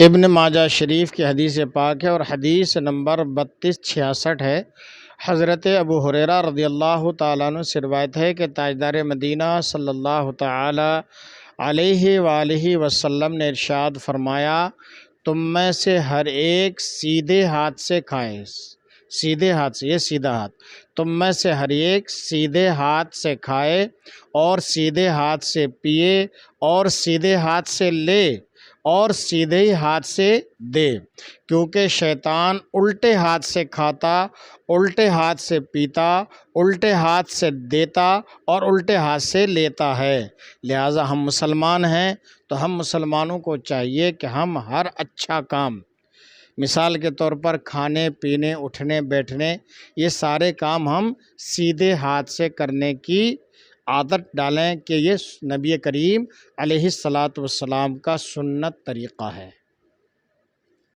ابن ماجہ شریف کی حدیث پاک ہے اور حدیث نمبر 3266 ہے۔ حضرت ابو ہریرہ رضی اللہ تعالیٰ عنہ سے روایت ہے کہ تاجدار مدینہ صلی اللہ تعالی علیہ وآلہ وسلم نے ارشاد فرمایا، تم میں سے ہر ایک سیدھے ہاتھ سے کھائے، سیدھے ہاتھ سے، یہ سیدھا ہاتھ، تم میں سے ہر ایک سیدھے ہاتھ سے کھائے اور سیدھے ہاتھ سے پیے اور سیدھے ہاتھ سے لے اور سیدھے ہی ہاتھ سے دے، کیونکہ شیطان الٹے ہاتھ سے کھاتا، الٹے ہاتھ سے پیتا، الٹے ہاتھ سے دیتا اور الٹے ہاتھ سے لیتا ہے۔ لہٰذا ہم مسلمان ہیں تو ہم مسلمانوں کو چاہیے کہ ہم ہر اچھا کام، مثال کے طور پر کھانے پینے اٹھنے بیٹھنے، یہ سارے کام ہم سیدھے ہاتھ سے کرنے کی عادت ڈالیں کہ یہ نبی کریم علیہ الصلاۃ والسلام کا سنت طریقہ ہے۔